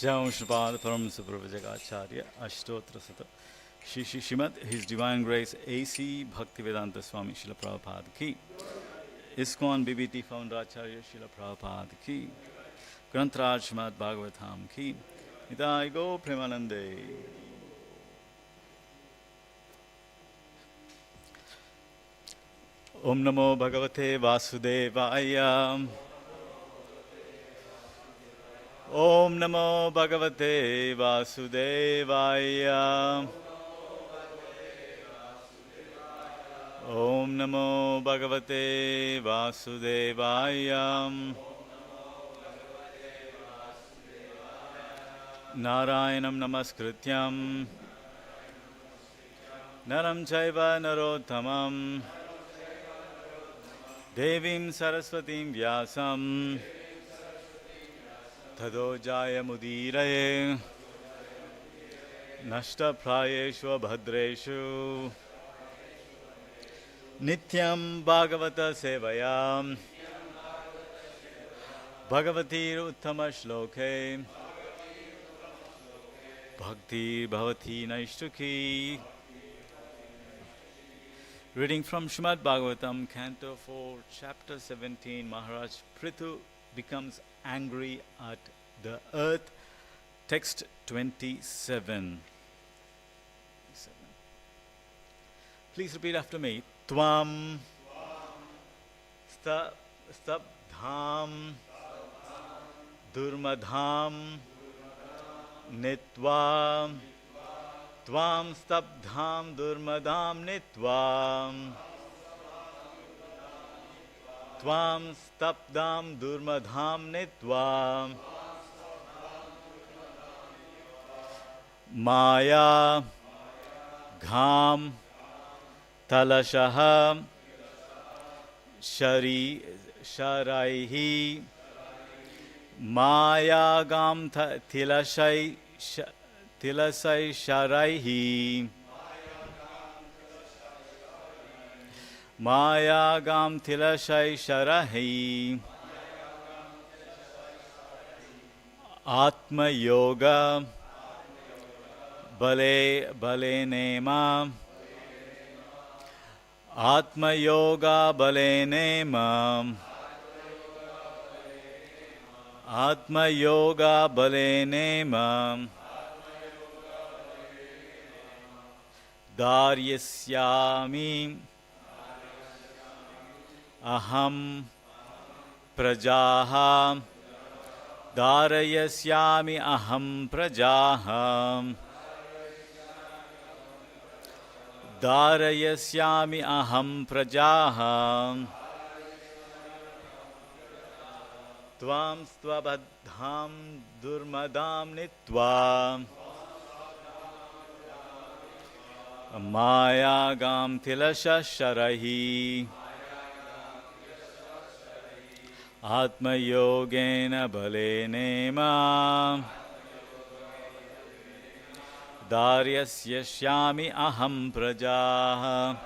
Jai Shripad Param Suprabhajagacharya Ashtotra Sata Shri Shri Srimad His Divine Grace A.C. Bhaktivedanta Swami Srila Prabhupada Ki ISKCON BBT Founder Acharya Srila Prabhupada Ki Grantraj Srimad Bhagavatam Ki Nidai Go Premanande. Om Namo Bhagavate Vasudevaya. Om Namo Bhagavate Vasudevaya. Om Namo Bhagavate Vasudevaya. Narayanam Namaskrityam Naram Chaiva Narottamam Devim Saraswatim Vyasam Tado Jaya Mudiraye Nashta Prayeshu Bhadreshu Nityam Bhagavata Sevayam Bhagavatir Uttama Shloke Bhakti Bhavati Naishtuki. Reading from Srimad Bhagavatam, Canto 4, Chapter 17, Maharaj Prithu becomes angry at the earth. Text 27. Please repeat after me. Tvam stabdham durmadham nitva. Tvam stabdham durmadham nitva. Tvam stabdham durmadham nitva. Maya gham talashaha sharaihi. Maya gham tilashai Tilasai Sharaihi. Maya Gam Tilasai Sharahi. Atma Yoga Bale Nema. Atma Yoga Bale Nema. Atma Yoga Bale Nema. Daryasyami aham prajaha. Darayasyami aham prajaha. Darayasyami aham prajaha. Tvam stvabadham durmadam nitva. Maya gam tilasha sharahi. Atma yogena balenema. Daryasya shyami aham prajaha.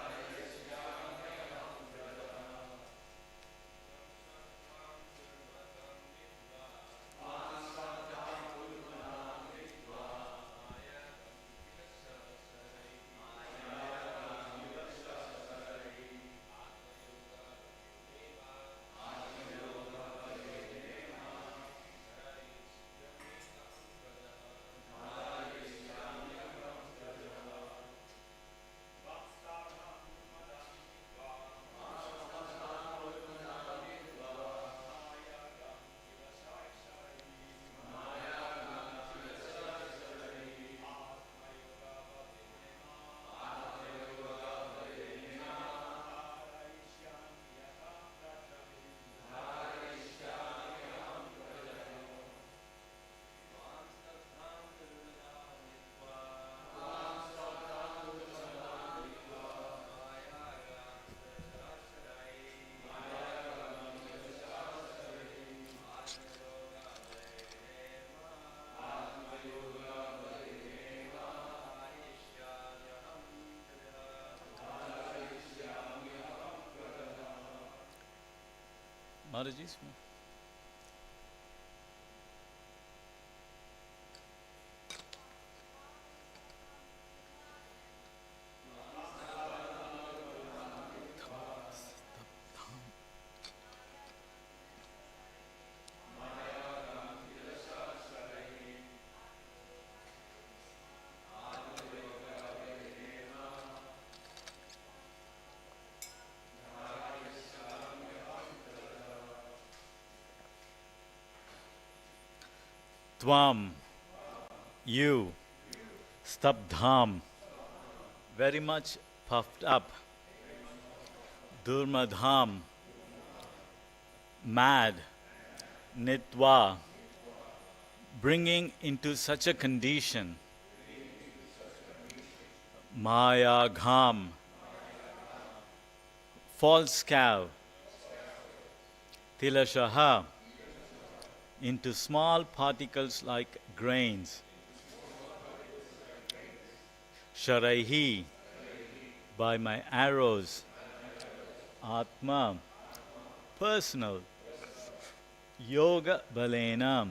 Mataji. Tvam, you, Stabdham, very much puffed up. Durmadham, mad. Nitva, bringing into such a condition. Maya Gham, false cow. Tilashaha, into small particles like grains. Sharaihi, by my arrows. Atma, personal. Yoga Balena,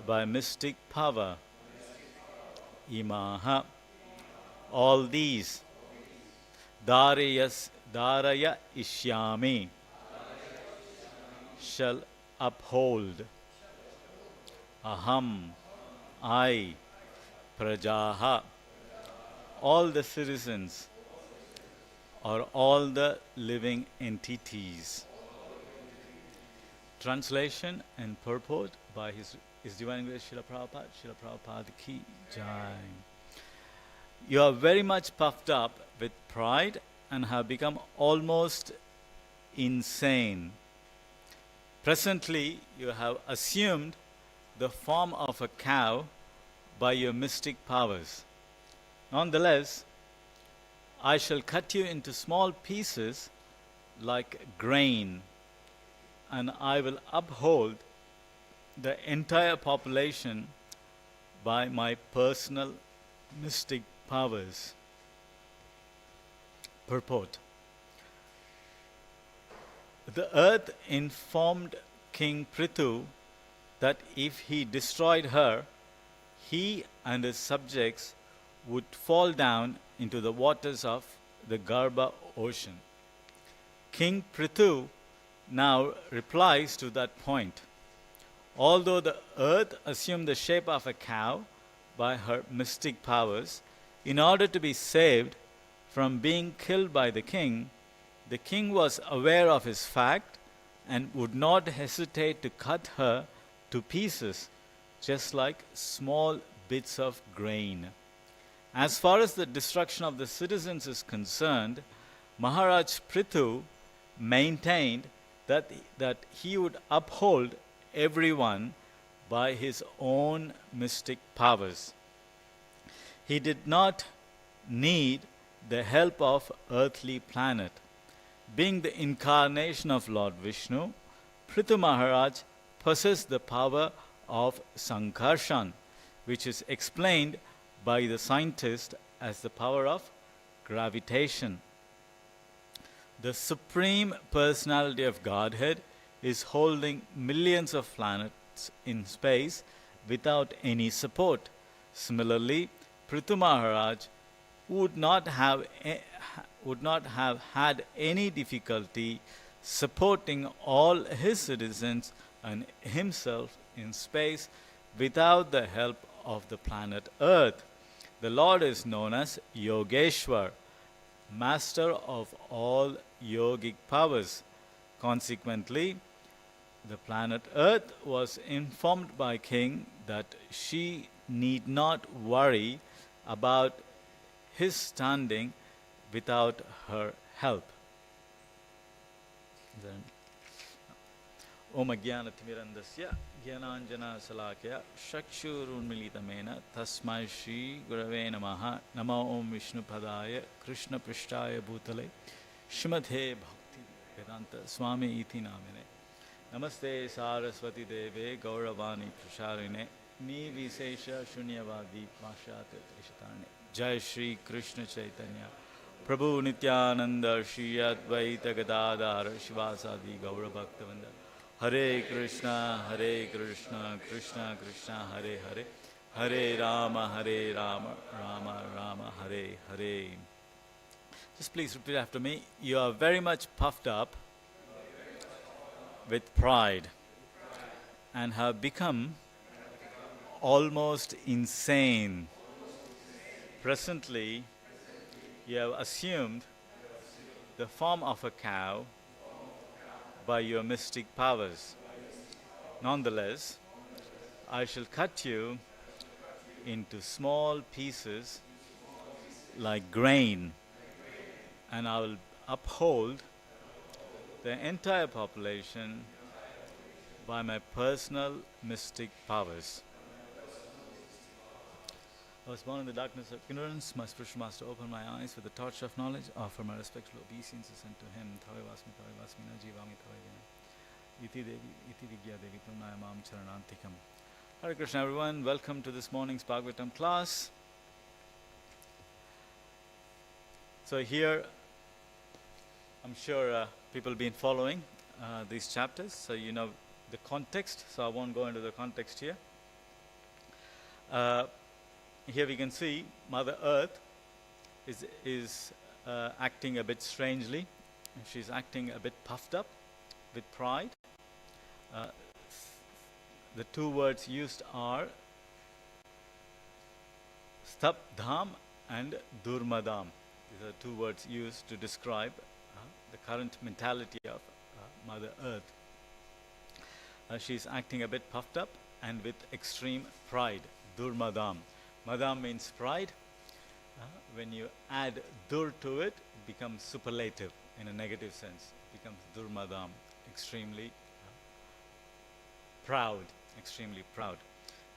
by mystic power. Imaha, all these. Daraya Ishyami, shall uphold. Aham, I. Prajaha, all the citizens or all the living entities. Translation and purport by His Divine Grace Srila Prabhupada. Srila Prabhupada ki jai. You are very much puffed up with pride and have become almost insane. Presently, you have assumed the form of a cow by your mystic powers. Nonetheless, I shall cut you into small pieces like grain, and I will uphold the entire population by my personal mystic powers. Purport. The earth informed King Prithu that if he destroyed her, he and his subjects would fall down into the waters of the Garbha ocean. King Prithu now replies to that point. Although the earth assumed the shape of a cow by her mystic powers, in order to be saved from being killed by the king was aware of his fact and would not hesitate to cut her to pieces, just like small bits of grain. As far as the destruction of the citizens is concerned, Maharaj Prithu maintained that he would uphold everyone by his own mystic powers. He did not need the help of earthly planet. Being the incarnation of Lord Vishnu, Prithu Maharaj possessed the power of Sankarshan, which is explained by the scientist as the power of gravitation. The Supreme Personality of Godhead is holding millions of planets in space without any support. Similarly, Prithu Maharaj would not have had any difficulty supporting all his citizens and himself in space without the help of the planet Earth. The Lord is known as Yogeshwar, master of all yogic powers. Consequently, the planet Earth was informed by King that she need not worry about his standing without her help. Om Ajnanathmirandasya Jnananjana Salakaya Shakshurunmilitamena Tasmai Shri Gurave Namaha Namo Om Vishnu Padaya Krishna Prishtaya Bhutale Shrimadhe Bhakti Vedanta Swami Iti Namine Namaste Saraswati Deve Gauravani Prasharine Ni Visesha Shunyavadi Pashyate Ishatarne Jai Shri Krishna Chaitanya Prabhu Nityananda Shri Advaita Gadadhara Shivasadi Gaura Bhaktavanda Hare Krishna, Krishna Krishna, Hare Hare, Hare Rama, Rama Rama, Hare Hare. Just please repeat after me. You are very much puffed up with pride and have become almost insane. Presently, you have assumed the form of a cow by your mystic powers. Nonetheless, I shall cut you into small pieces like grain, and I will uphold the entire population by my personal mystic powers. I was born in the darkness of ignorance. My spiritual master opened my eyes with the torch of knowledge. Offer my respectful obeisances unto him. Tavevasmi na jivami tavevina. Iti devi, iti vigya devi pranayamam charanantikam. Hare Krishna everyone. Welcome to this morning's Bhagavatam class. So here, I'm sure people have been following these chapters. So you know the context. So I won't go into the context here. Here we can see Mother Earth is acting a bit strangely. She's acting a bit puffed up with pride. The two words used are Stabdham and Durmadam. These are two words used to describe the current mentality of Mother Earth. She's acting a bit puffed up and with extreme pride. Durmadam. Madam means pride. When you add dur to it, it becomes superlative in a negative sense. It becomes durmadam, extremely proud, extremely proud.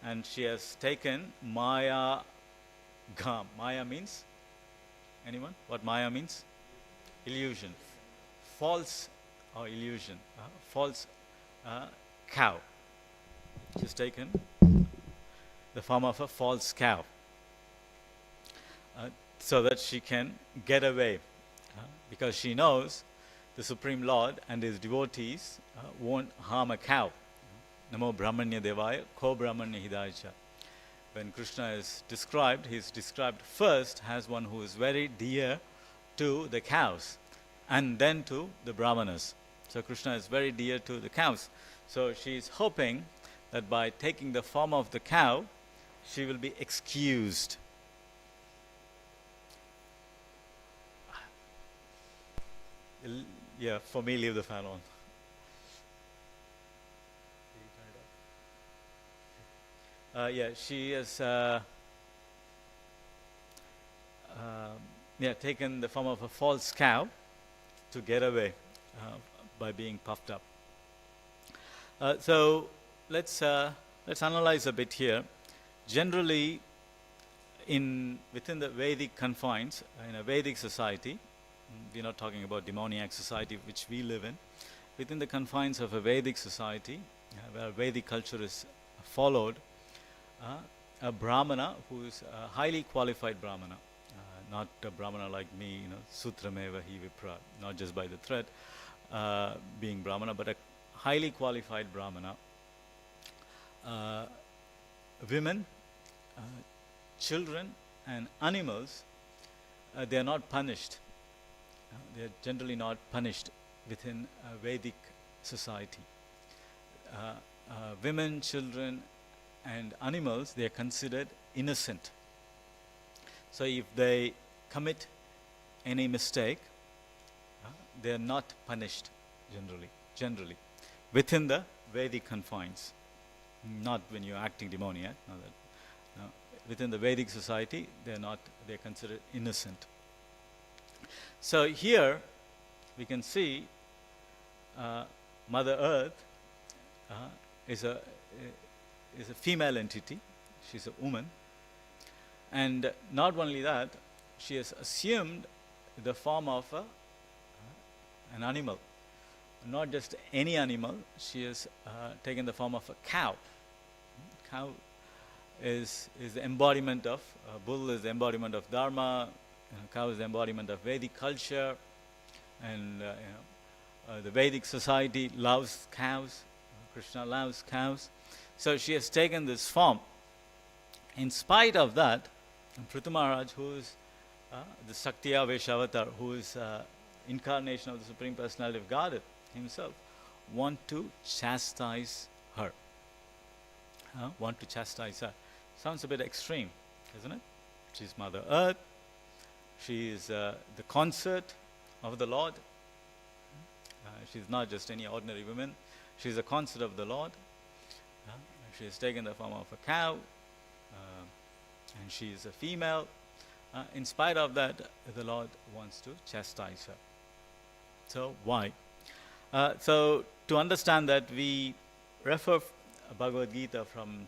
And she has taken Maya Gam. Maya means? Anyone? What Maya means? Illusion. False or illusion. False cow. She's taken the form of a false cow so that she can get away because she knows the Supreme Lord and his devotees won't harm a cow. Namo Brahmanya Devaya, Ko Brahmanya Hidaycha. When Krishna is described, he is described first as one who is very dear to the cows and then to the Brahmanas. So Krishna is very dear to the cows. So she is hoping that by taking the form of the cow, she will be excused. Yeah, for me, leave the fan on. Yeah, she has taken the form of a false cow to get away by being puffed up. So let's analyze a bit here. Generally, within the Vedic confines, in a Vedic society, we're not talking about demoniac society which we live in. Within the confines of a Vedic society, where Vedic culture is followed, a Brahmana who is a highly qualified Brahmana, not a Brahmana like me, Sutrameva hi Vipra, not just by the thread being Brahmana, but a highly qualified Brahmana. Women, children and animals, they are not punished. They are generally not punished within a Vedic society. Women, children and animals, they are considered innocent. So if they commit any mistake, they are not punished generally, within the Vedic confines. Not when you're acting demoniac. Within the Vedic society, they're considered innocent. So here we can see Mother Earth is a female entity. She's a woman, and not only that, she has assumed the form of an animal. Not just any animal. She has taken the form of a cow. Cow is the embodiment of bull is the embodiment of dharma. Cow is the embodiment of Vedic culture, and the Vedic society loves cows. Krishna loves cows. So she has taken this form. In spite of that, Prithu Maharaj, who is the Saktiya Vesha who is incarnation of the Supreme Personality of Godhead himself, want to chastise her. Sounds a bit extreme, isn't it? She's Mother Earth. She is the consort of the Lord. She's not just any ordinary woman. She's a consort of the Lord. She has taken the form of a cow, and she is a female. In spite of that, the Lord wants to chastise her. So why? So to understand that, we refer Bhagavad Gita from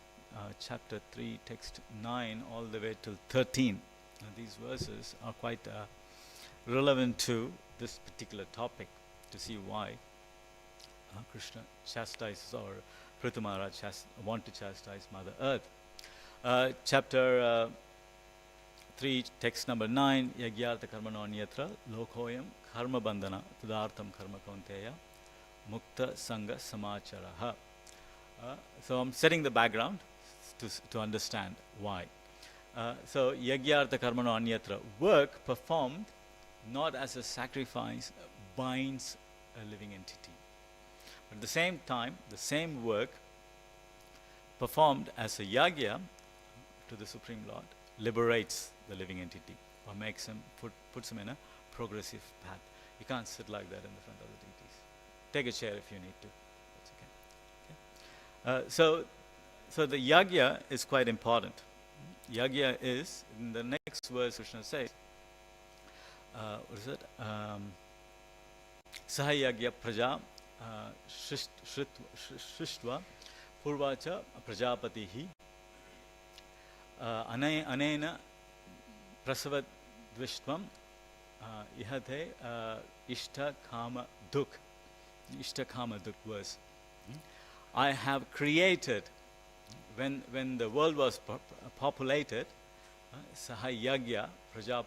chapter 3, text 9, all the way till 13. These verses are quite relevant to this particular topic, to see why Krishna chastises, or Prithu Maharaj want to chastise Mother Earth. Chapter 3, text number 9, Yagyartha karmano anyatra lokoyam karma bandhana tudartham karma kaunteya mukta sangha samacharaha. So I'm setting the background to understand why. So Yagyartha karmano anyatra, work performed not as a sacrifice binds a living entity. But at the same time, the same work performed as a yagya to the Supreme Lord liberates the living entity, or makes him, puts him in a progressive path. You can't sit like that in the front of the deities. Take a chair if you need to. That's okay. So the yagya is quite important. Yagya is, in the next verse, Krishna says, what is it? Sahayagya praja shishtva purvacha prajapatihi anena prasavat dvishtvam ihate ishta kama duk. Ishta kama duk verse. I have created, when the world was populated, Sahayagya praja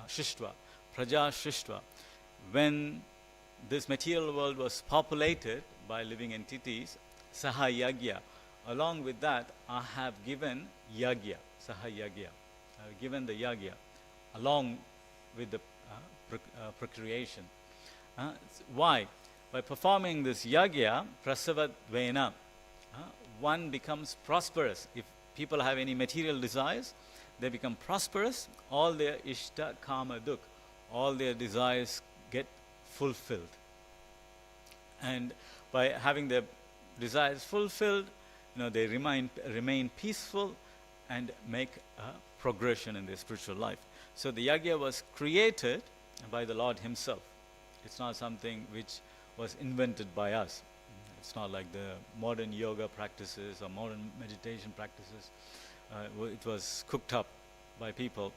shishtva, when this material world was populated by living entities, Sahayagya, along with that I have given yagya, Sahayagya. I have given the yagya along with the procreation. Why? By performing this yagya, prasavat vena, one becomes prosperous. If people have any material desires, they become prosperous. All their ishta kama duk, all their desires get fulfilled. And by having their desires fulfilled, they remain peaceful and make a progression in their spiritual life. So the yagya was created by the Lord himself. It's not something which was invented by us. It's not like the modern yoga practices or modern meditation practices. It was cooked up by people.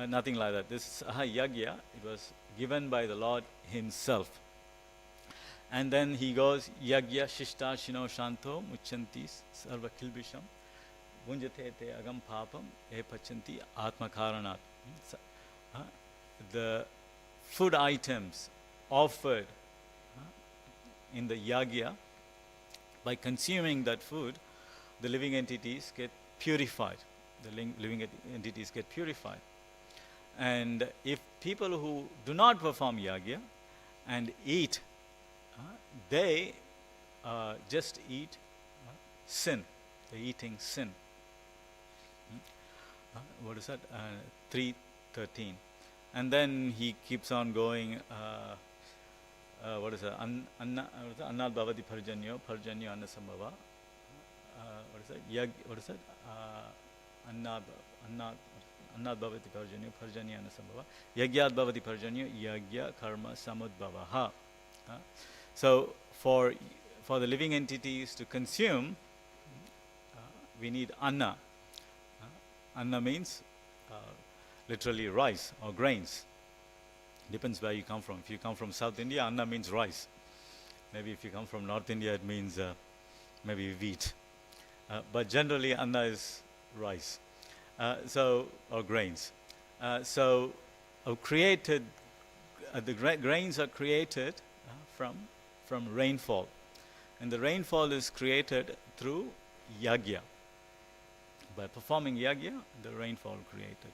Nothing like that. This yagya, it was given by the Lord himself. And then he goes, yagya shishta shino shanto muchanti sarva kilbisham bunjate te agam papam e pachanti atma karanat. The food items offered in the yagya, by consuming that food, the living entities get purified. The living entities get purified. And if people who do not perform yagya and eat, they just eat sin. They're eating sin. What is that? 3:13. And then he keeps on going. What is that? Annad bhavati parjanyo anna sambhava. What is that? What is that? Annad bhavati parjanyo anna sambhava. Yagyat bhavati parjanyo yagya karma samudbhavaha. So for the living entities to consume, we need anna. Anna means literally rice or grains. Depends where you come from. If you come from South India, anna means rice. Maybe if you come from North India, it means maybe wheat. But generally, anna is rice, or grains. Created, the grains are created from rainfall, and the rainfall is created through yagya. By performing yagya, the rainfall created,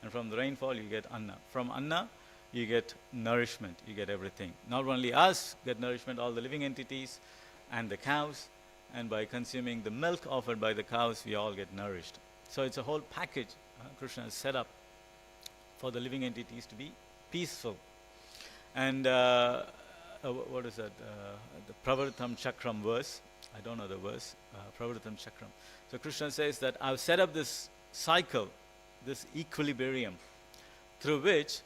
and from the rainfall you get anna. From anna, you get nourishment, you get everything. Not only us get nourishment, all the living entities and the cows, and by consuming the milk offered by the cows, we all get nourished. So it's a whole package Krishna has set up for the living entities to be peaceful. And what is that? The Pravartam Chakram verse, I don't know the verse, Pravritam Chakram. So Krishna says that I've set up this cycle, this equilibrium, through which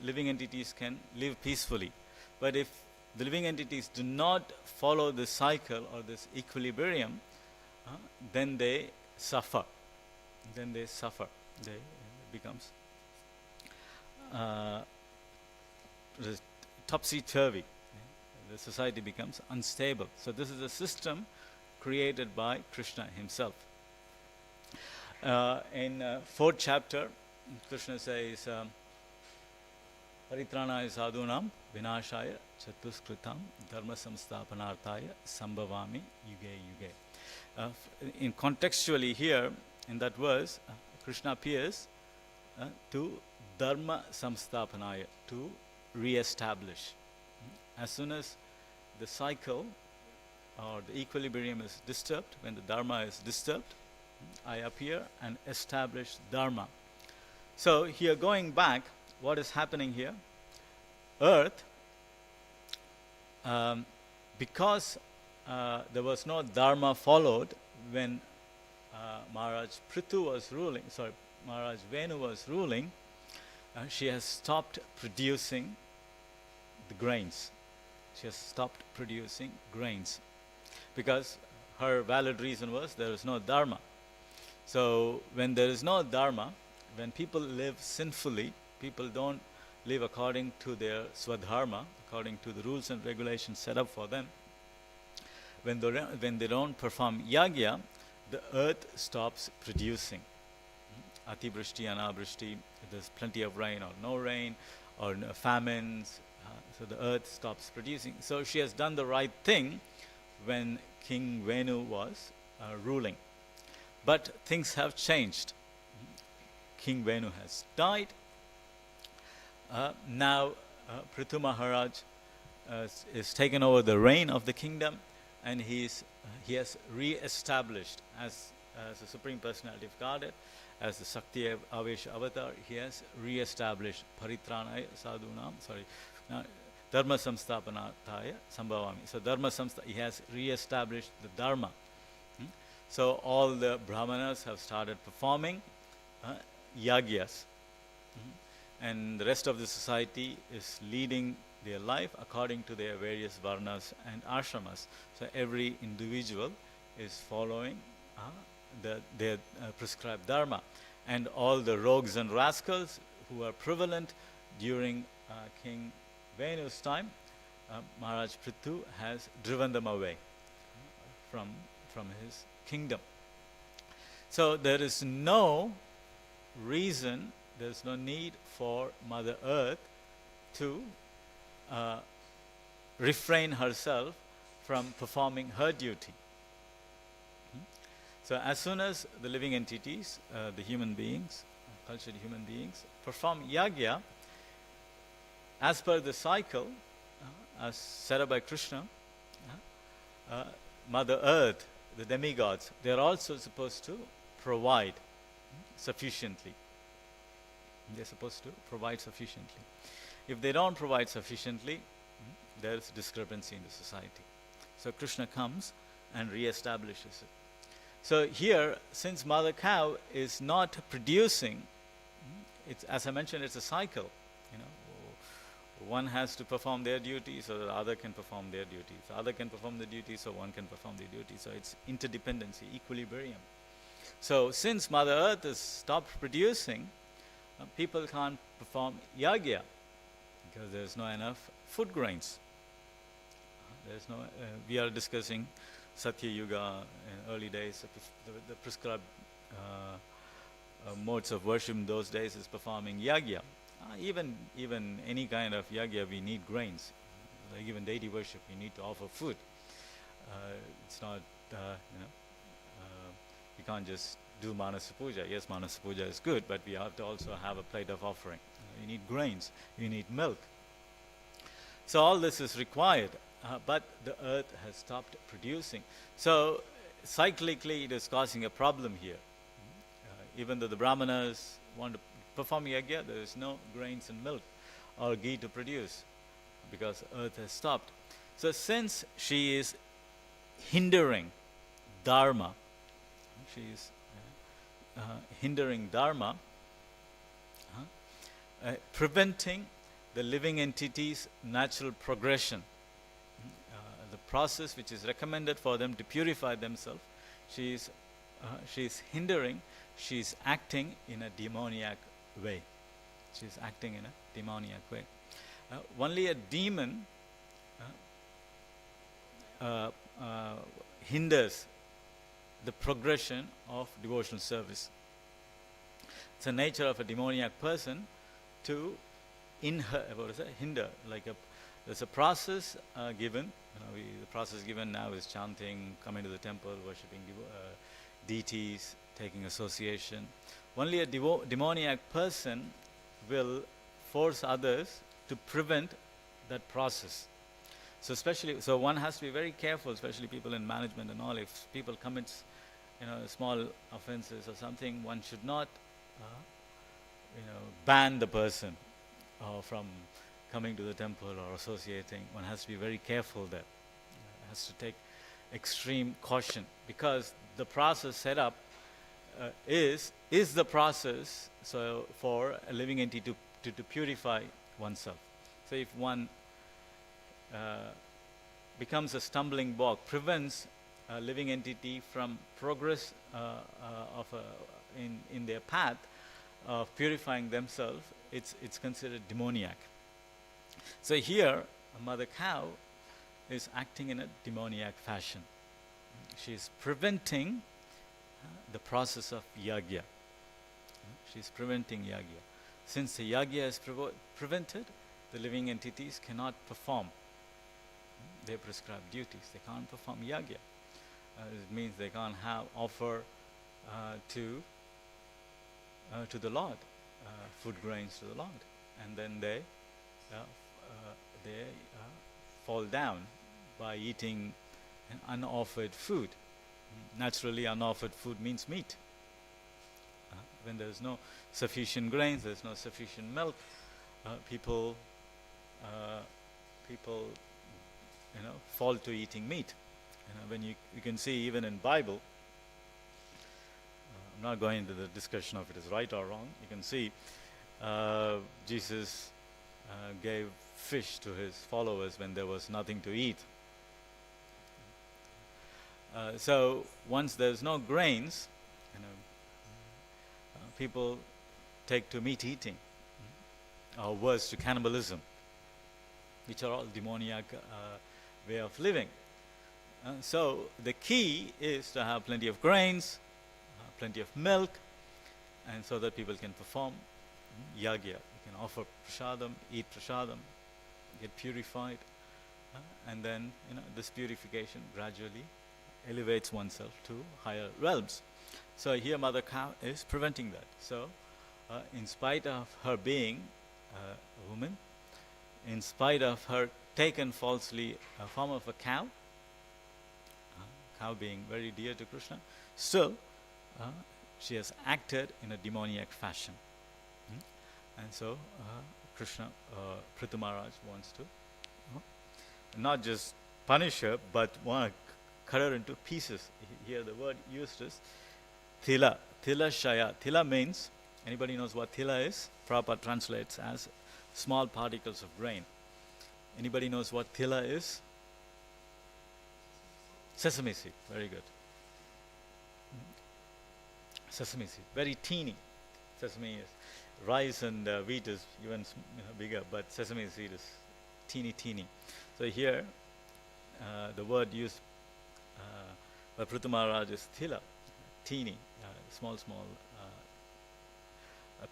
living entities can live peacefully. But if the living entities do not follow this cycle or this equilibrium, then they suffer. Then they suffer. They becomes topsy-turvy. The society becomes unstable. So this is a system created by Krishna himself. In 4th chapter, Krishna says, Paritranaya sadhunam vinashaya chatuskritam dharma samsthapanarthaya sambhavami yuge yuge. In contextually here, in that verse, Krishna appears to dharma samsthapanaya, to re-establish. As soon as the cycle or the equilibrium is disturbed, when the dharma is disturbed, I appear and establish dharma. So here, going back, what is happening here? Earth, because there was no dharma followed when Maharaj Prithu was ruling, Maharaj Venu was ruling, she has stopped producing the grains. She has stopped producing grains because her valid reason was there is no dharma. So when there is no dharma, when people live sinfully, people don't live according to their swadharma, according to the rules and regulations set up for them. When they don't perform yagya, the earth stops producing. Atibrishti, anabrishti, there's plenty of rain or no rain, or famines, so the earth stops producing. So she has done the right thing when King Venu was ruling. But things have changed. King Venu has died. Now Prithu Maharaj is taken over the reign of the kingdom, and he has re-established as the Supreme Personality of Godhead, as the Sakti Avesha Avatar. He has re-established Paritranaya Sadhunam, Dharma Samsthapanarthaya Sambhavami. So Dharma he has re-established the Dharma. So all the Brahmanas have started performing yagyas. And the rest of the society is leading their life according to their various varnas and ashramas. So every individual is following their prescribed dharma. And all the rogues and rascals who are prevalent during King Venu's time, Maharaj Prithu has driven them away from his kingdom. So there is no reason, there is no need for Mother Earth to refrain herself from performing her duty. So as soon as the living entities, the human beings, cultured human beings, perform yagya as per the cycle as set up by Krishna, Mother Earth, the demigods, they are also supposed to provide sufficiently. They're supposed to provide sufficiently. If they don't provide sufficiently, there is discrepancy in the society. So Krishna comes and re-establishes it. So here, since Mother Cow is not producing, it's, as I mentioned, it's a cycle. One has to perform their duty so the other can perform their duty. The other can perform the duty so one can perform the duty. So it's interdependency, equilibrium. So since Mother Earth has stopped producing, people can't perform yagya because there's no enough food grains. There's no. We are discussing Satya Yuga in early days. The prescribed modes of worship in those days is performing yagya. Even any kind of yagya, we need grains. Like even deity worship, we need to offer food. It's not, we can't just do Manasa Puja. Yes, Manasa Puja is good, but we have to also have a plate of offering. You need grains, you need milk. So all this is required, but the earth has stopped producing. So cyclically it is causing a problem here. Even though the Brahmanas want to perform yagya, there is no grains and milk or ghee to produce because earth has stopped. So since she is hindering Dharma. She is hindering Dharma, preventing the living entity's natural progression. The process which is recommended for them to purify themselves, she is hindering, she is acting in a demoniac way. She is acting in a demoniac way. Only a demon hinders the progression of devotional service. It's the nature of a demoniac person to hinder. There's a process given. The process given now is chanting, coming to the temple, worshipping deities, taking association. Only a demoniac person will force others to prevent that process. So one has to be very careful, especially people in management and all. If people commit, small offenses or something, one should not, ban the person from coming to the temple or associating. One has to be very careful there. Has to take extreme caution, because the process set up is the process for a living entity to purify oneself. So if one becomes a stumbling block, prevents a living entity from progress in their path of purifying themselves, it's considered demoniac. So here, a mother cow is acting in a demoniac fashion. She is preventing the process of yagya. She is preventing yagya. Since the yagya is prevented, the living entities cannot perform their prescribed duties. They can't perform yagya. It means they can't offer to the Lord, food grains to the Lord, and then they fall down by eating an unoffered food. Naturally, unoffered food means meat. When there's no sufficient grains, there's no sufficient milk, people fall to eating meat. When you can see even in Bible, I'm not going into the discussion of it is right or wrong. You can see Jesus gave fish to his followers when there was nothing to eat. So once there's no grains, people take to meat eating, or worse, to cannibalism, which are all demoniac way of living. So the key is to have plenty of grains, plenty of milk, and so that people can perform yagya. You can offer prasadam, eat prasadam, get purified, and then this purification gradually elevates oneself to higher realms. So here Mother Cow is preventing that. So in spite of her being a woman, in spite of her taken falsely a form of a cow, cow being very dear to Krishna, still she has acted in a demoniac fashion. And so Krishna, Prithu Maharaj wants to not just punish her, but want to cut her into pieces. Here the word used is thila, thila shaya. Thila means, anybody knows what thila is? Prabhupada translates as small particles of grain. Anybody knows what thila is? Sesame seed, very good. Sesame seed, very teeny. Sesame is rice and wheat is even bigger, but sesame seed is teeny. So here, the word used by Prithu Maharaj is thila, teeny, small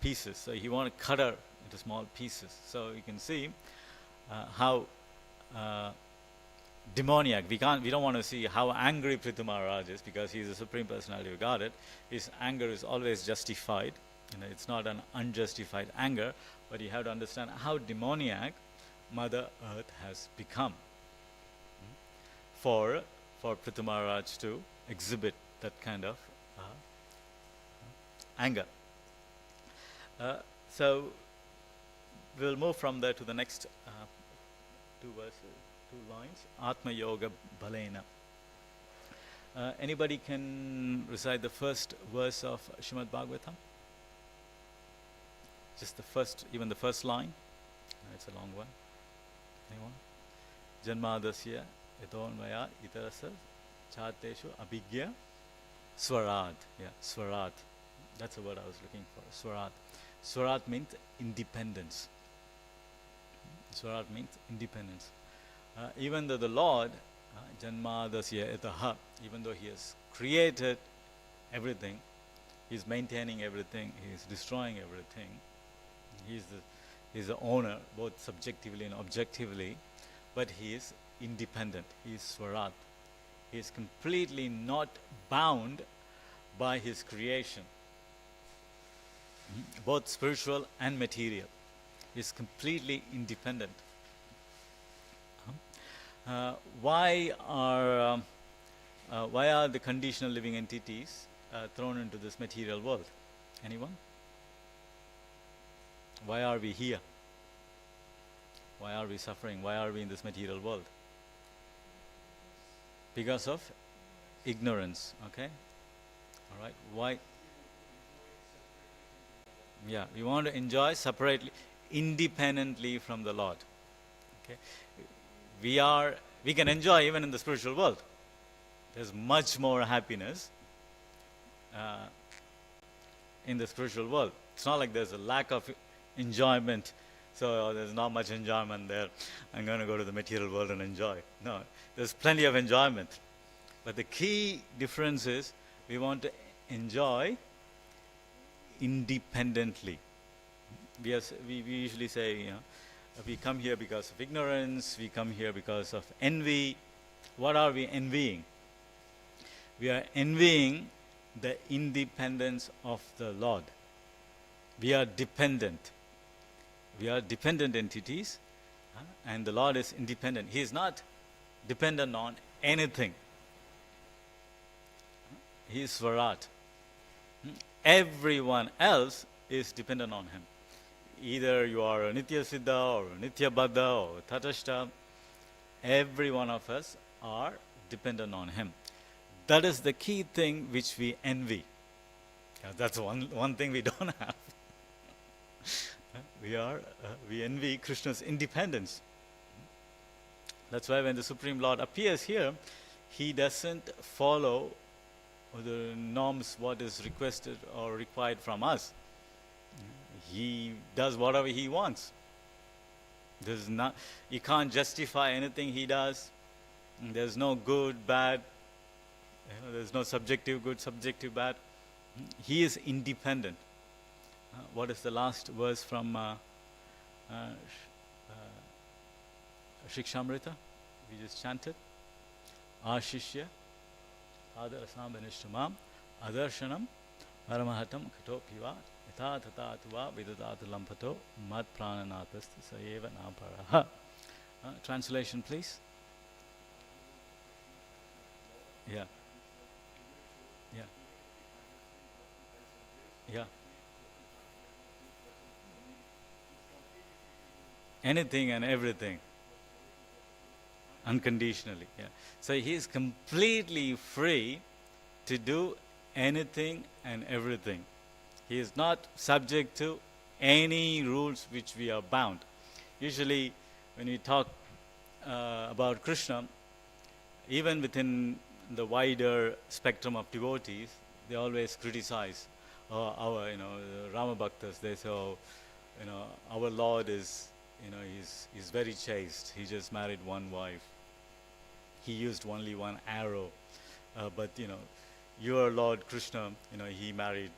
pieces. So he want to cut her into small pieces. So you can see how demoniac. We don't want to see how angry Prithu Maharaj is, because he is the Supreme Personality of Godhead. His anger is always justified. It's not an unjustified anger, but you have to understand how demoniac Mother Earth has become for Prithu Maharaj to exhibit that kind of anger. So we'll move from there to the next two lines. Atma Yoga Balena. Anybody can recite the first verse of Srimad Bhagavatam? Just the first, even the first line. It's a long one. Anyone? Janmadasya yatonmaya itarasa chateshu abhigya swarat. Yeah, swarat. That's the word I was looking for. Swarat. Swarat means independence. Swarat means independence. Even though the Lord, Janmadasya etaha, even though He has created everything, He is maintaining everything, He is destroying everything, He is the owner, both subjectively and objectively, but He is independent. He is Swarat. He is completely not bound by His creation, both spiritual and material. He is completely independent. Why are the conditional living entities thrown into this material world? Anyone? Why are we here? Why are we suffering? Why are we in this material world? Because of ignorance. Okay? All right. Why? Yeah, we want to enjoy separately, independently from the Lord. Okay? We can enjoy even in the spiritual world. There's much more happiness in the spiritual world. It's not like there's a lack of enjoyment, so there's not much enjoyment there. I'm going to go to the material world and enjoy. No, there's plenty of enjoyment. But the key difference is we want to enjoy independently. We usually say, we come here because of ignorance, we come here because of envy. What are we envying? We are envying the independence of the Lord. We are dependent. We are dependent entities, and the Lord is independent. He is not dependent on anything. He is Swarat. Everyone else is dependent on Him. Either you are a Nitya Siddha or a Nitya Baddha or Tatashta, every one of us are dependent on Him. That is the key thing which we envy. That's one thing we don't have. We envy Krishna's independence. That's why when the Supreme Lord appears here, He doesn't follow the norms, what is requested or required from us. He does whatever He wants. He can't justify anything He does. There's no good, bad. There's no subjective good, subjective bad. He is independent. What is the last verse from Shikshamrita? We just chanted. Ashishya Adarasam Benishtamam Adarshanam Paramahatam Katopiva Yatha Tata Tuva Vidadatu Lampato Mad Prananatas Sayeva Naparaha. Translation, please. Yeah. Yeah. Yeah. Anything and everything. Unconditionally. Yeah. So He is completely free to do anything and everything. He is not subject to any rules which we are bound. Usually when we talk about Krishna, even within the wider spectrum of devotees, they always criticize our, Rama Bhaktas. They say, our Lord is, he's very chaste. He just married one wife. He used only one arrow. But, your Lord Krishna, He married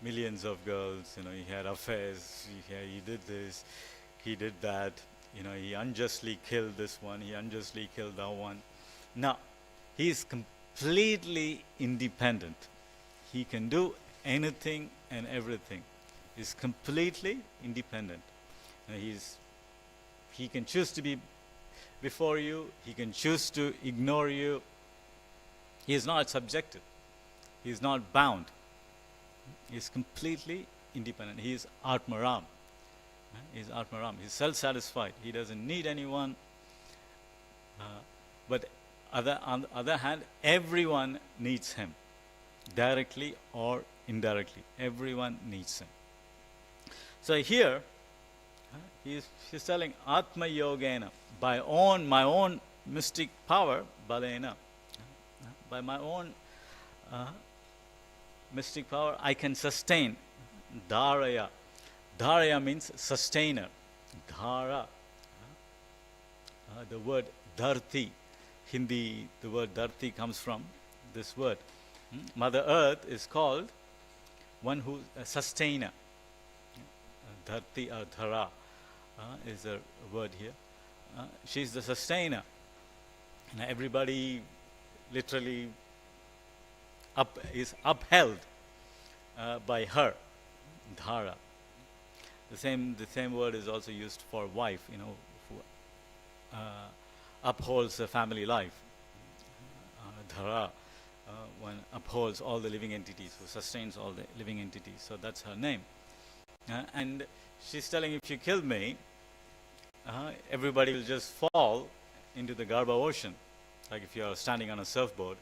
millions of girls. He had affairs. He did this. He did that. He unjustly killed this one. He unjustly killed that one. Now, He is completely independent. He can do anything and everything. He is completely independent. He can choose to be before you. He can choose to ignore you. He is not subjected. He is not bound. He is completely independent. He is Atmaram. He is Atmaram. He is self-satisfied. He doesn't need anyone. But On the other hand, everyone needs him, directly or indirectly. Everyone needs him. So here, she's telling Atma Yogena, by my own mystic power, Balena, by my own mystic power, I can sustain. Dharaya. Dharaya means sustainer. Dhara. The word dharti. Hindi, the word dharti comes from this word. Mother Earth is called one who, a sustainer. Dharti or dhara is a word here. She's the sustainer. And everybody literally is upheld by her. Dhara. The same word is also used for wife, who upholds the family life. Dhara, one upholds all the living entities, who sustains all the living entities. So that's her name. And she's telling, if you kill me, everybody will just fall into the Garbha ocean. Like if you're standing on a surfboard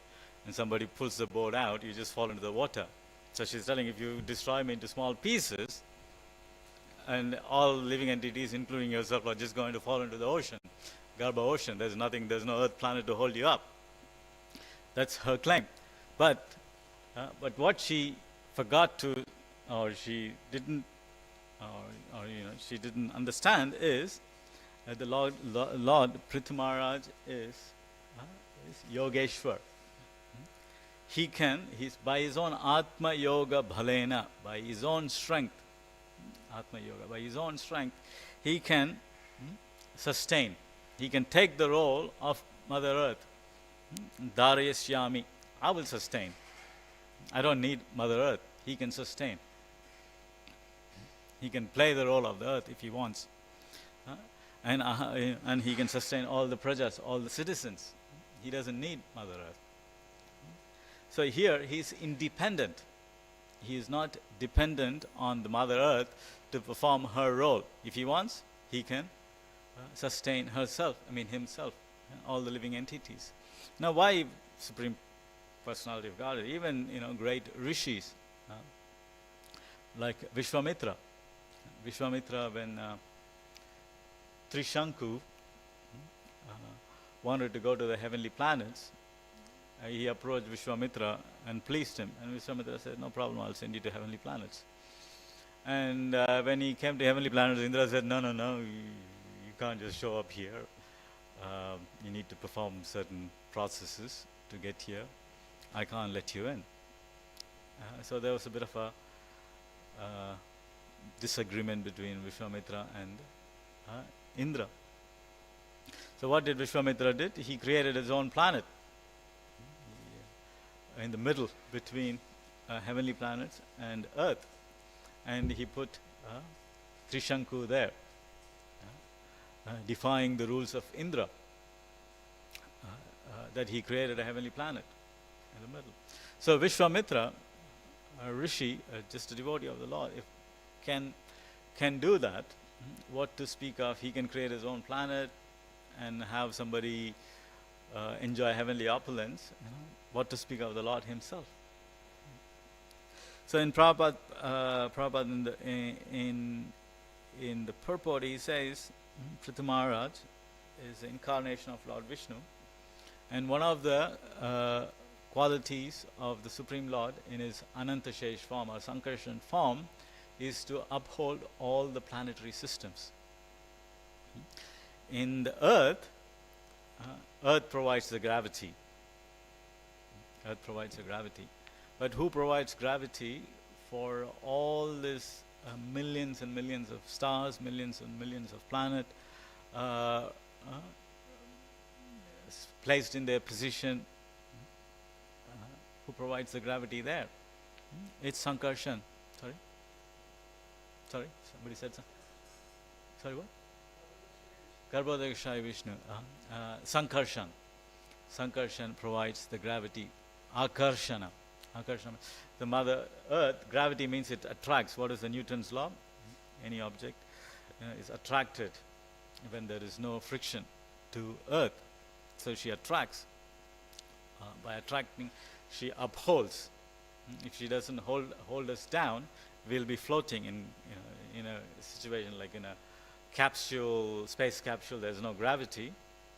and somebody pulls the board out, you just fall into the water. So she's telling, if you destroy me into small pieces, and all living entities, including yourself, are just going to fall into the ocean, Garbha ocean. There's no earth planet to hold you up. That's her claim. But what she forgot to, or she didn't, or she didn't understand is the Lord Prithu Maharaj is Yogeshwar. He's by his own Atma Yoga Bhalena, by his own strength, Atma Yoga, by his own strength, he can sustain. He can take the role of Mother Earth. Dharyasyami, I will sustain. I don't need Mother Earth. He can sustain. He can play the role of the earth if he wants. And he can sustain all the prajas, all the citizens. He doesn't need Mother Earth. So here he's independent. He is not dependent on the Mother Earth to perform her role. If he wants, he can sustain himself, all the living entities. Now, why Supreme Personality of Godhead? Even great rishis like Vishwamitra. Vishwamitra, when Trishanku wanted to go to the heavenly planets, he approached Vishwamitra and pleased him. And Vishwamitra said, no problem, I'll send you to heavenly planets. And when he came to heavenly planets, Indra said, no, you can't just show up here. You need to perform certain processes to get here. I can't let you in. So there was a bit of a disagreement between Vishwamitra and Indra. So what did Vishwamitra did? He created his own planet in the middle between heavenly planets and Earth, and he put Trishanku there, defying the rules of Indra, that he created a heavenly planet in the middle. So Vishwamitra, a rishi, just a devotee of the Lord, if can do that, what to speak of? He can create his own planet and have somebody enjoy heavenly opulence. What to speak of the Lord himself? So in Prabhupada in the purport, he says Prithu Maharaj is the incarnation of Lord Vishnu, and one of the qualities of the Supreme Lord in his Anantashesh form or Sankarshan form is to uphold all the planetary systems. In the Earth, Earth provides the gravity. Earth provides the gravity. But who provides gravity for all this millions and millions of stars, millions and millions of planets placed in their position? Who provides the gravity there? It's Sankarshan. Sorry, somebody said something. Sorry, what? Garbhodakshaya Vishnu. Sankarshan. Sankarshan provides the gravity. Akarshana. The Mother Earth, gravity means it attracts. What is the Newton's law? Any object is attracted when there is no friction to Earth. So she attracts. by attracting, she upholds. If she doesn't hold us down, we'll be floating in a situation like in a capsule, space capsule. There's no gravity,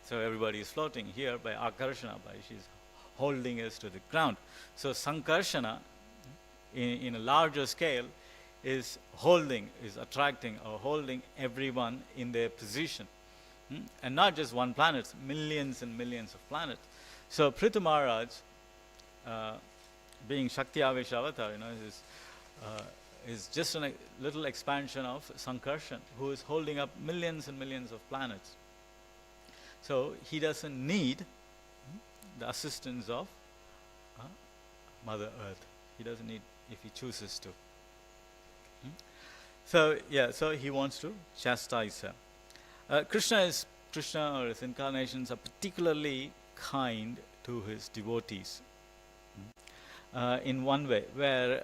so everybody is floating. Here by akarshana, by she's holding us to the ground. So sankarshana, in a larger scale, is attracting or holding everyone in their position. And not just one planet, millions and millions of planets. So Prithu Maharaj, being Shakti Avesha Avatar, is just a little expansion of Sankarshan, who is holding up millions and millions of planets. So he doesn't need the assistance of Mother Earth. He doesn't need if he chooses to. So he wants to chastise her. Krishna or his incarnations are particularly kind to his devotees. In one way, where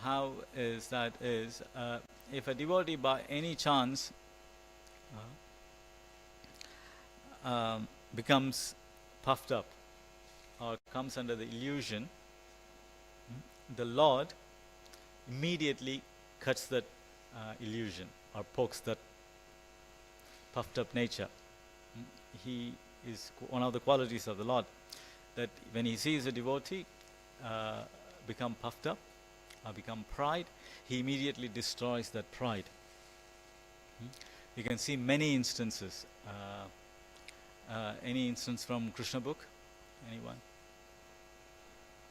how is that is if a devotee by any chance becomes puffed up or comes under the illusion, the Lord immediately cuts that illusion or pokes that puffed up nature. He is one of the qualities of the Lord, that when he sees a devotee become puffed up or become pride, he immediately destroys that pride. You can see many instances. Any instance from Krishna book? Anyone?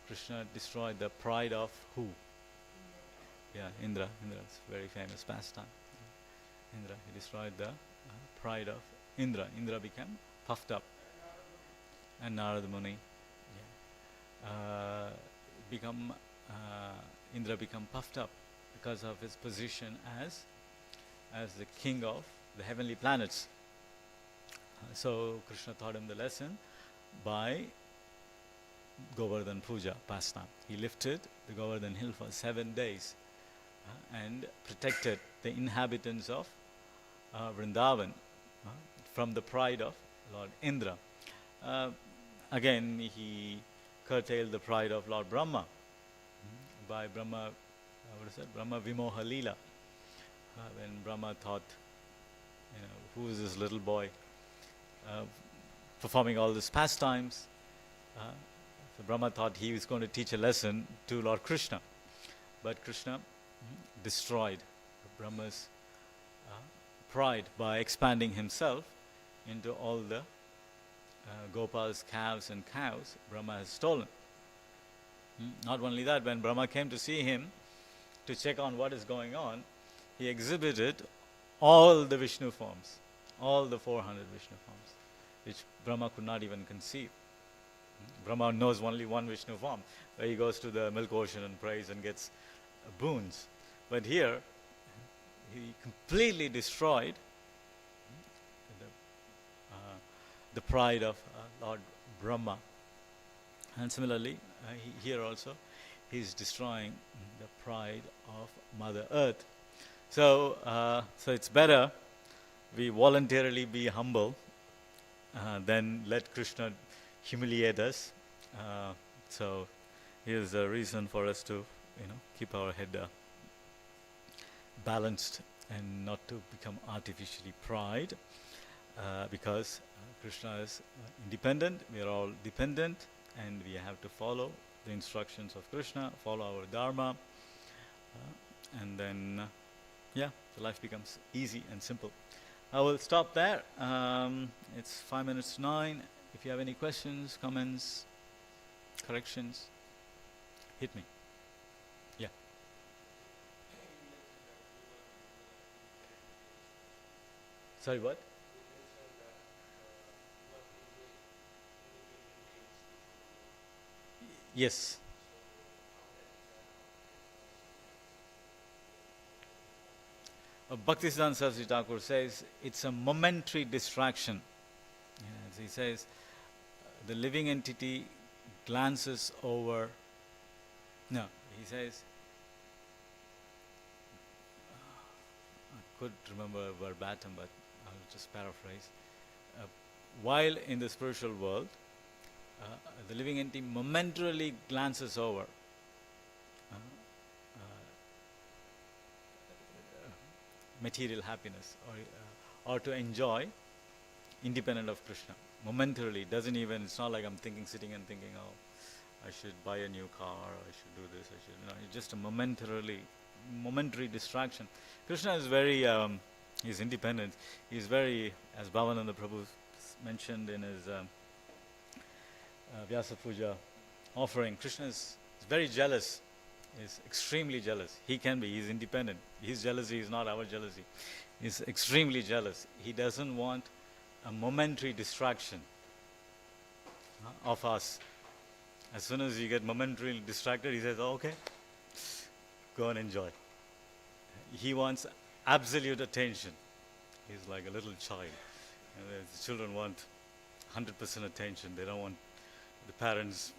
Krishna destroyed the pride of who? Yeah, Indra. It's a very famous pastime. Indra, he destroyed the pride of Indra. Indra became puffed up. And Narada Muni, Indra become puffed up because of his position as the king of the heavenly planets. So Krishna taught him the lesson by Govardhan Puja pastime. He lifted the Govardhan hill for 7 days and protected the inhabitants of Vrindavan from the pride of Lord Indra. Again, he curtailed the pride of Lord Brahma by Brahma Vimoha Leela. When Brahma thought, who is this little boy performing all these pastimes? So Brahma thought he was going to teach a lesson to Lord Krishna. But Krishna destroyed Brahma's pride by expanding himself into all the Gopal's calves and cows Brahma has stolen. Not only that, when Brahma came to see him to check on what is going on, he exhibited all the Vishnu forms, all the 400 Vishnu forms, which Brahma could not even conceive. Brahma knows only one Vishnu form, where he goes to the milk ocean and prays and gets boons. But here, he completely destroyed the pride of Lord Brahma. And similarly, here also, he is destroying the pride of Mother Earth. So it's better we voluntarily be humble than let Krishna humiliate us. So here's a reason for us to, keep our head balanced and not to become artificially pride, because Krishna is independent, we are all dependent, and we have to follow the instructions of Krishna, follow our dharma, and then, the life becomes easy and simple. I will stop there. It's 5 minutes to 9. If you have any questions, comments, corrections, hit me. Yeah. Sorry, what? Yes. Bhaktisiddhanta Saraswati Thakur says it's a momentary distraction. He says the living entity glances over. No, he says, I could remember verbatim, but I'll just paraphrase. While in the spiritual world, the living entity momentarily glances over material happiness or to enjoy independent of Krishna. Momentarily, doesn't even, it's not like I'm sitting and thinking, oh, I should buy a new car, or I should do this, I should, no, it's just a momentary distraction. Krishna is very, he's independent. He's very, as Bhavananda Prabhu mentioned in his Vyasa Puja offering, Krishna is very jealous. He's extremely jealous. He can be, he's independent. His jealousy is not our jealousy. He's extremely jealous. He doesn't want a momentary distraction of us. As soon as you get momentarily distracted, he says, oh, okay, go and enjoy. He wants absolute attention. He's like a little child. The children want 100% attention. They don't want the parents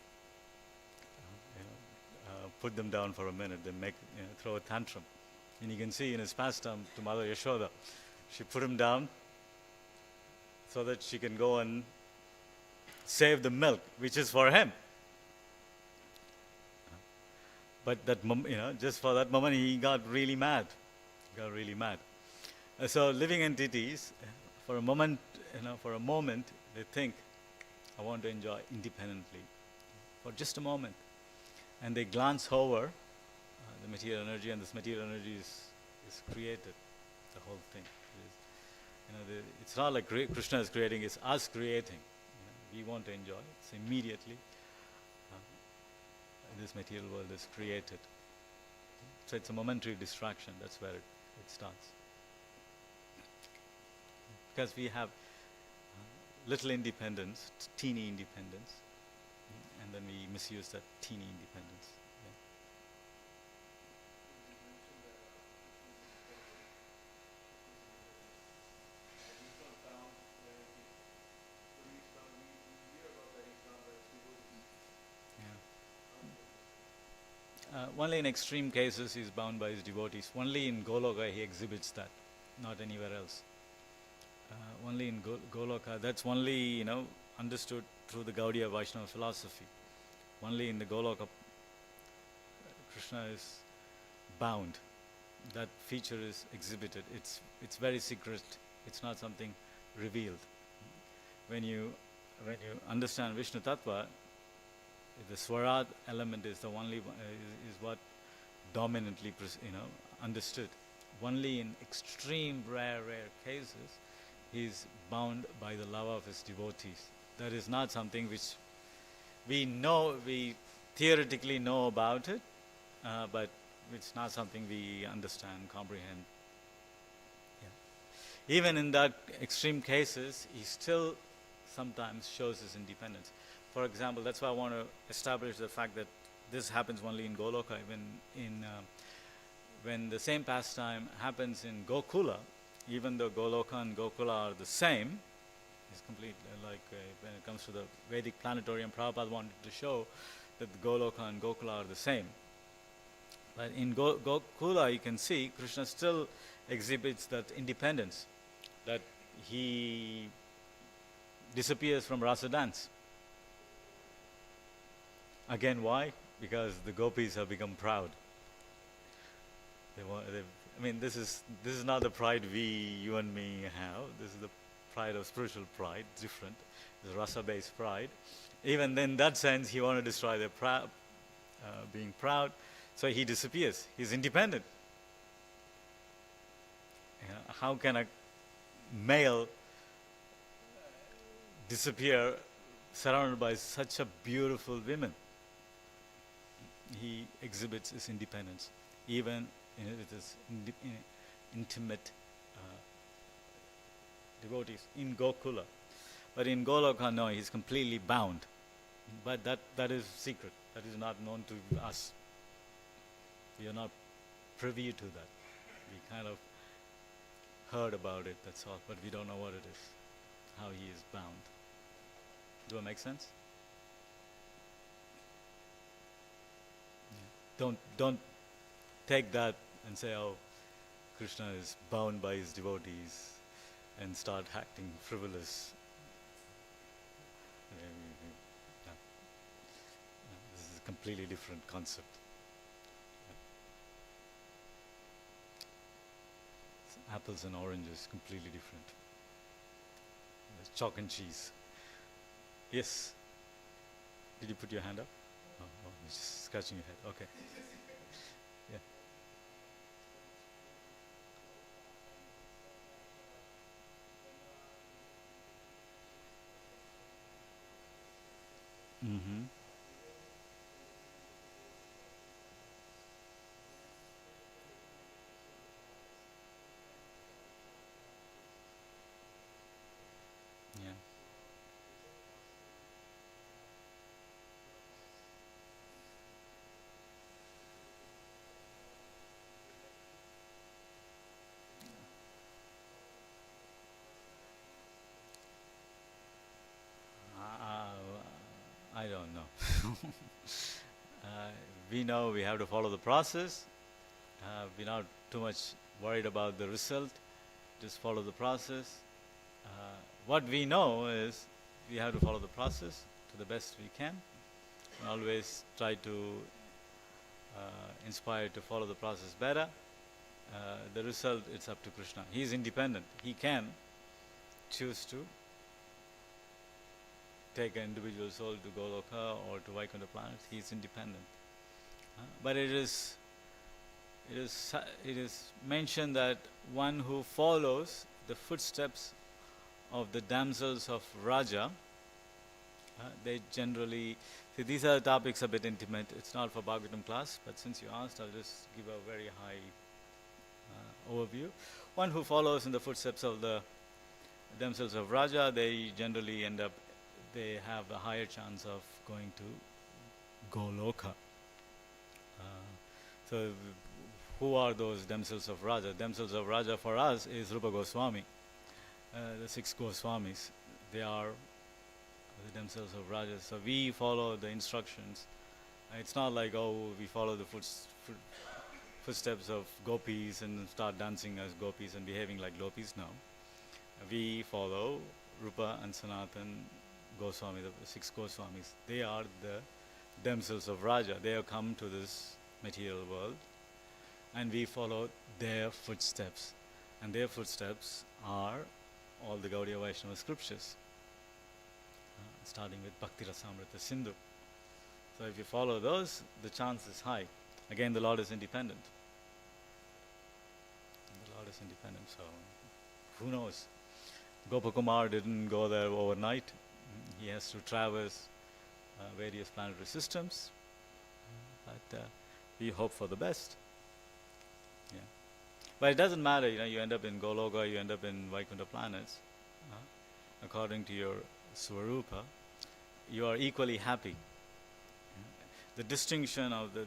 put them down for a minute. They throw a tantrum. And you can see in his pastime to Mother Yashoda, she put him down so that she can go and save the milk, which is for him. But that, just for that moment, he got really mad. So living entities, for a moment, they think, I want to enjoy independently, for just a moment, and they glance over the material energy, and this material energy is created. The whole thing. It's not like Krishna is creating; it's us creating. We want to enjoy. It's immediately. This material world is created. So it's a momentary distraction. That's where it starts. Because we have little independence, teeny independence, and then we misuse that teeny independence. Only in extreme cases he is bound by his devotees. Only in Goloka he exhibits that, not anywhere else. Only in Goloka, that's only understood through the Gaudiya Vaishnava philosophy. Only in the Goloka, Krishna is bound. That feature is exhibited. It's very secret. It's not something revealed. When you understand Vishnu Tattva, the Swarat element is the only is what dominantly understood. Only in extreme rare cases he is bound by the love of his devotees. That is not something which we theoretically know about it, but it's not something we understand, comprehend. Yeah. Even in that extreme cases, he still sometimes shows his independence. For example, that's why I want to establish the fact that this happens only in Goloka. Even when the same pastime happens in Gokula, even though Goloka and Gokula are the same, it's complete. When it comes to the Vedic planetarium, Prabhupada wanted to show that Goloka and Gokula are the same. But in Gokula, you can see Krishna still exhibits that independence, that he disappears from rasa dance. Again, why? Because the gopis have become proud. This is not the pride you and me have. This is the pride of spiritual pride, different. It's rasa-based pride. Even in that sense, he wanted to destroy their being proud. So he disappears. He's independent. How can a male disappear surrounded by such a beautiful women? He exhibits his independence, even with his intimate devotees in Gokula. But in Goloka, no, he's completely bound. But that is secret. That is not known to us. We are not privy to that. We kind of heard about it, that's all, but we don't know what it is, how he is bound. Do it make sense? Don't take that and say, oh, Krishna is bound by his devotees and start acting frivolous. completely different concept. Apples and oranges, completely different. There's chalk and cheese. Yes. Did you put your hand up? Oh, you're just scratching your head. Okay. Yeah. Mm-hmm. Yeah. I don't know. We know we have to follow the process. We're not too much worried about the result. Just follow the process. What we know is we have to follow the process to the best we can. And always try to inspire to follow the process better. The result, it's up to Krishna. He is independent. He can choose to take an individual soul to Goloka or to Vaikuntha planets. He is independent. But it is mentioned that one who follows the footsteps of the damsels of Raja, they generally, see, these are topics a bit intimate. It's not for Bhagavatam class, but since you asked, I'll just give a very high overview. One who follows in the footsteps of the damsels of Raja, they generally they have a higher chance of going to Goloka. So who are those damsels of Raja? Damsels of Raja for us is Rupa Goswami. The 6 Goswamis, they are the damsels of Raja. So we follow the instructions. It's not like, we follow the footsteps of gopis and start dancing as gopis and behaving like gopis. No. We follow Rupa and Sanatan Goswami, the 6 Goswamis. They are the damsels of Raja. They have come to this material world, and we follow their footsteps. And their footsteps are all the Gaudiya Vaishnava scriptures, starting with Bhakti Rasamrita Sindhu. So if you follow those, the chance is high. Again, the Lord is independent. The Lord is independent, so who knows? Gopakumar didn't go there overnight. He has to traverse various planetary systems, but we hope for the best. Yeah. But it doesn't matter, you end up in Goloka, you end up in Vaikuntha planets. According to your Swarupa, you are equally happy. The distinction of the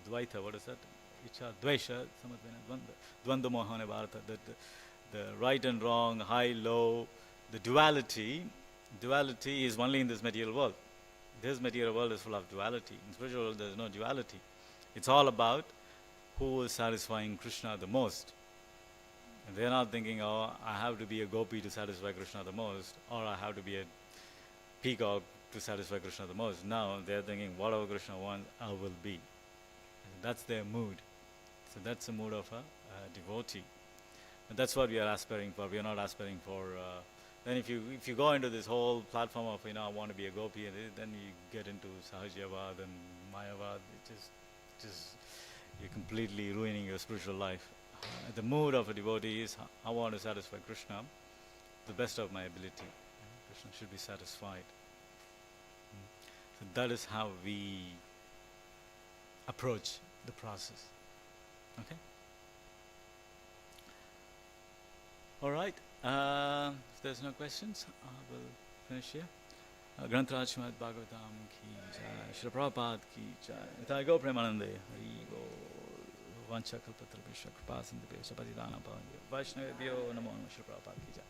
Dvaita, what is that? Icha, Dvesha, Dvanda Mohana Bharata, the right and wrong, high, low, the duality is only in this material world. This material world is full of duality. In spiritual world, there is no duality. It's all about who is satisfying Krishna the most. And they're not thinking, I have to be a gopi to satisfy Krishna the most, or I have to be a peacock to satisfy Krishna the most. No, they're thinking, whatever Krishna wants, I will be. And that's their mood. So that's the mood of a devotee. And that's what we are aspiring for. We are not aspiring for... then if you go into this whole platform of, I want to be a gopi, then you get into Sahajiavad and Mayavad. You're completely ruining your spiritual life. The mood of a devotee is, I want to satisfy Krishna the best of my ability. Krishna should be satisfied. So that is how we approach the process. Okay? All right. If there's no questions, we'll finish here. Grantaraj Srimad Bhagavatam ki jai, Srila Prabhupada ki jai. Nitai Gaur Premanande, Hari Gaur, Vancha Kalpatra Vishwa Kripa Sindhu Sapatidana Pavanyo, Vaishnavabhyo Namo Namo, Srila Prabhupada ki jai.